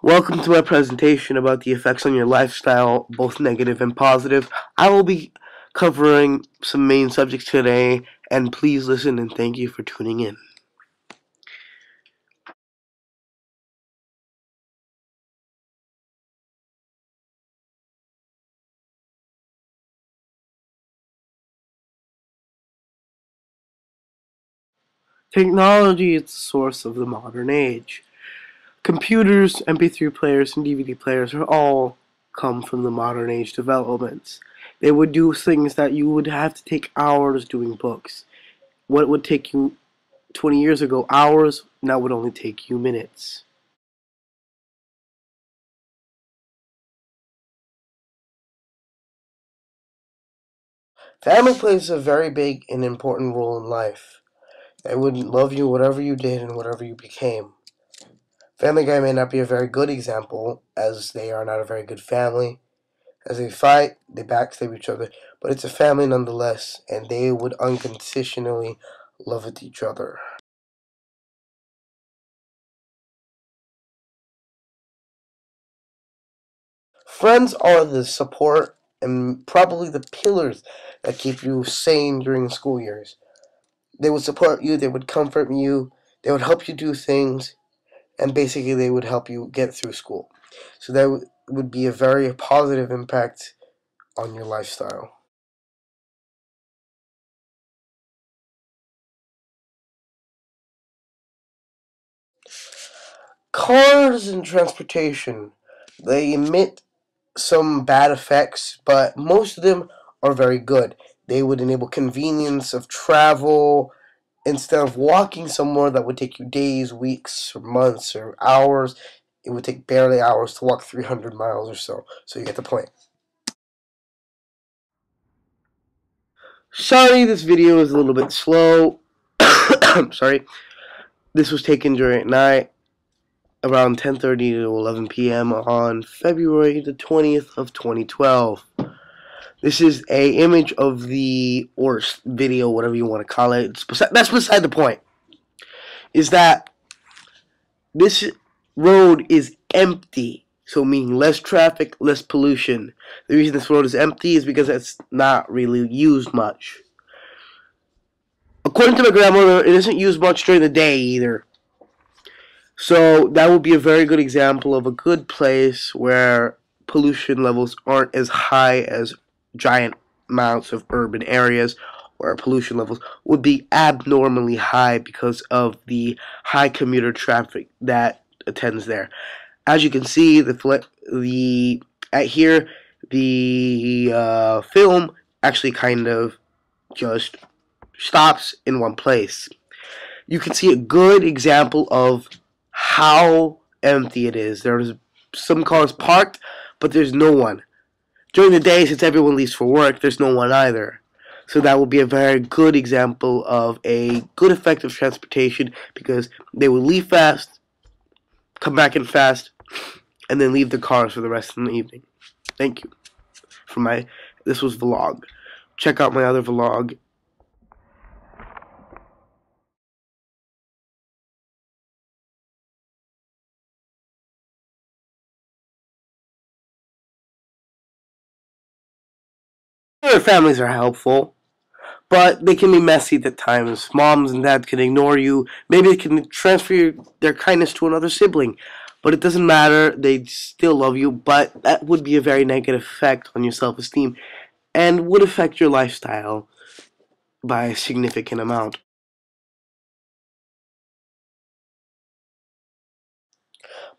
Welcome to my presentation about the effects on your lifestyle, both negative and positive. I will be covering some main subjects today, and please listen and thank you for tuning in. Technology is the source of the modern age. Computers, MP3 players, and DVD players are all come from the modern age developments. They would do things that you would have to take hours doing books. What would take you 20 years ago hours, now would only take you minutes. Family plays a very big and important role in life. They would love you whatever you did and whatever you became. Family Guy may not be a very good example, as they are not a very good family. As they fight, they backstab each other, but it's a family nonetheless, and they would unconditionally love each other. Friends are the support and probably the pillars that keep you sane during the school years. They would support you, they would comfort you, they would help you do things, and basically they would help you get through school. So that would be a very positive impact on your lifestyle. Cars and transportation, they emit some bad effects, but most of them are very good. They would enable convenience of travel. Instead of walking somewhere that would take you days, weeks, or months, or hours, it would take barely hours to walk 300 miles or so. So you get the point. Sorry, this video is a little bit slow. Sorry. This was taken during night, around 10:30 to 11 p.m. on February the 20th of 2012. This is a image of the, or video, whatever you want to call it. That's beside the point. Is that this road is empty. So meaning less traffic, less pollution. The reason this road is empty is because it's not really used much. According to my grandmother, it isn't used much during the day either. So that would be a very good example of a good place where pollution levels aren't as high as giant amounts of urban areas, where pollution levels would be abnormally high because of the high commuter traffic that attends there. As you can see, the film actually kind of just stops in one place. You can see a good example of how empty it is. There's some cars parked, but there's no one. During the day, since everyone leaves for work, there's no one either. So that would be a very good example of a good effective transportation, because they will leave fast, come back in fast, and then leave the cars for the rest of the evening. Thank you. This was vlog. Check out my other vlog. Other families are helpful, but they can be messy at times. Moms and dads can ignore you. Maybe they can transfer their kindness to another sibling, but it doesn't matter. They still love you, but that would be a very negative effect on your self-esteem and would affect your lifestyle by a significant amount.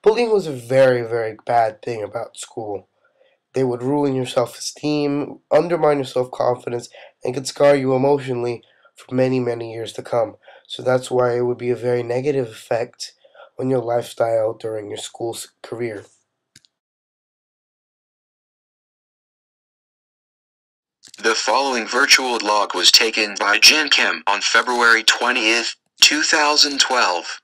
Bullying was a very, very bad thing about school. They would ruin your self-esteem, undermine your self-confidence, and could scar you emotionally for many, many years to come. So that's why it would be a very negative effect on your lifestyle during your school career. The following virtual log was taken by Jin Kim on February 20th, 2012.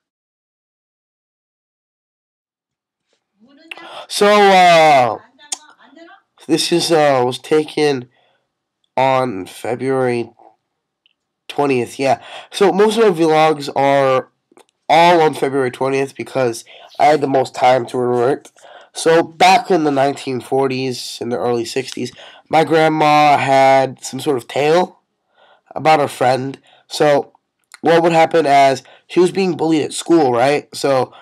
So, this was taken on February 20th, yeah. So most of my vlogs are all on February 20th because I had the most time to remember it. So back in the 1940s and the early 60s, my grandma had some sort of tale about her friend. So what would happen as she was being bullied at school, right? So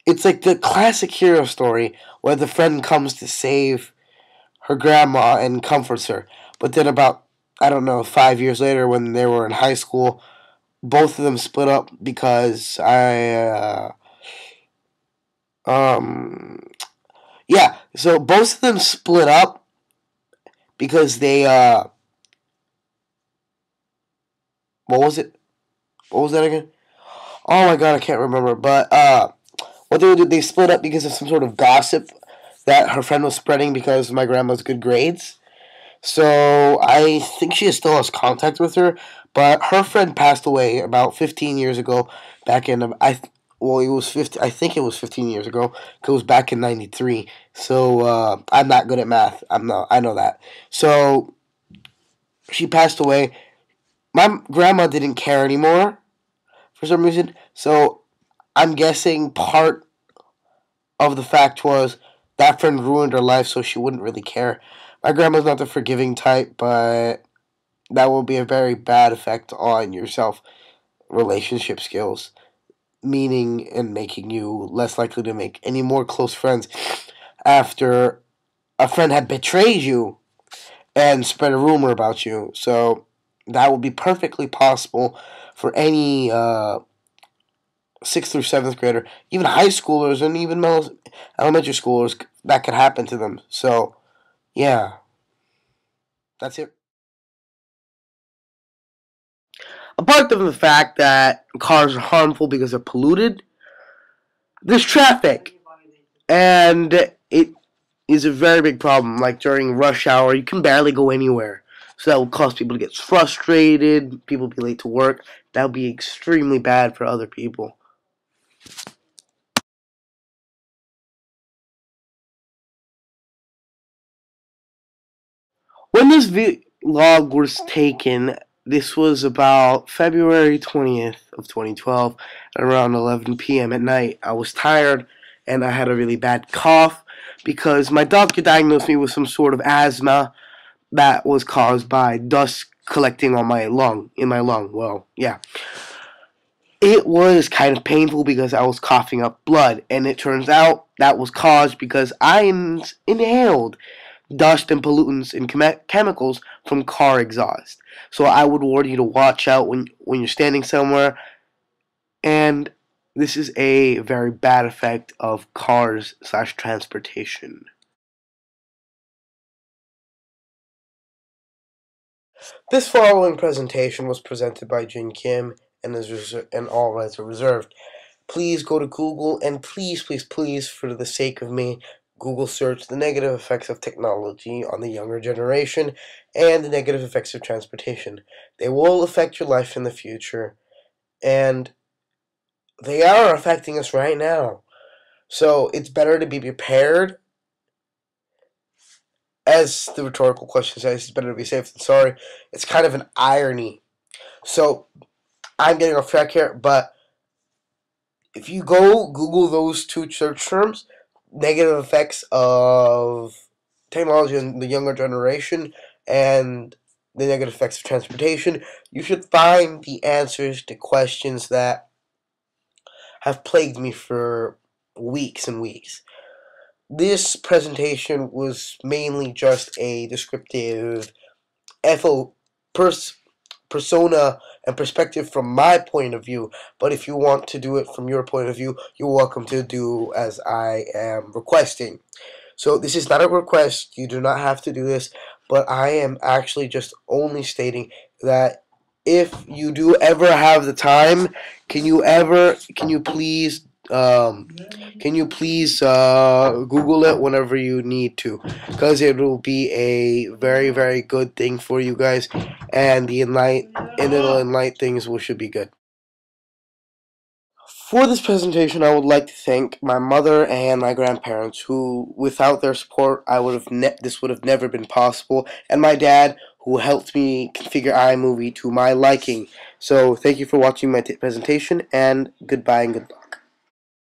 it's like the classic hero story where the friend comes to save her grandma and comforts her. But then about, I don't know, 5 years later when they were in high school, both of them split up because yeah, so both of them split up because they what was it? What was that again? Oh my god, I can't remember. But what they would do, they split up because of some sort of gossip that her friend was spreading because of my grandma's good grades. So I think she still has contact with her, but her friend passed away about 15 years ago. Back in well, it was 50. I think it was 15 years ago. 'Cause it was back in '93. So I'm not good at math. I'm not. I know that. So she passed away. My grandma didn't care anymore for some reason. So I'm guessing part of the fact was that friend ruined her life, so she wouldn't really care. My grandma's not the forgiving type, but that will be a very bad effect on your self relationship skills, meaning and making you less likely to make any more close friends after a friend had betrayed you and spread a rumor about you. So that would be perfectly possible for any sixth or seventh grader, even high schoolers, and even elementary schoolers. That could happen to them. So yeah, that's it. Apart from the fact that cars are harmful because they're polluted, there's traffic. And it is a very big problem. Like during rush hour, you can barely go anywhere. So that will cause people to get frustrated, people be late to work. That would be extremely bad for other people. When this vlog was taken, this was about February 20th of 2012 at around 11 p.m. at night. I was tired and I had a really bad cough because my doctor diagnosed me with some sort of asthma that was caused by dust collecting on my lung, in my lung. Well, yeah. It was kind of painful because I was coughing up blood, and it turns out that was caused because I inhaled dust and pollutants and chemicals from car exhaust. So I would warn you to watch out when you're standing somewhere, and this is a very bad effect of cars slash transportation. This following presentation was presented by Jin Kim and and all rights are reserved. Please go to Google and please, for the sake of me, Google search the negative effects of technology on the younger generation and the negative effects of transportation. They will affect your life in the future, and they are affecting us right now. So it's better to be prepared. As the rhetorical question says, it's better to be safe than sorry. It's kind of an irony. So I'm getting off track here, but if you go Google those two search terms, negative effects of technology in the younger generation and the negative effects of transportation, you should find the answers to questions that have plagued me for weeks and weeks. This presentation was mainly just a descriptive FO persona and perspective from my point of view, but if you want to do it from your point of view, you're welcome to do as I am requesting. So this is not a request, you do not have to do this, but I am actually just only stating that if you do ever have the time, can you please Google it whenever you need to, because it will be a very, very good thing for you guys, and it'll enlighten things, which should be good. For this presentation, I would like to thank my mother and my grandparents, who, without their support, this would have never been possible, and my dad, who helped me configure iMovie to my liking. So, thank you for watching my presentation, and goodbye and good luck.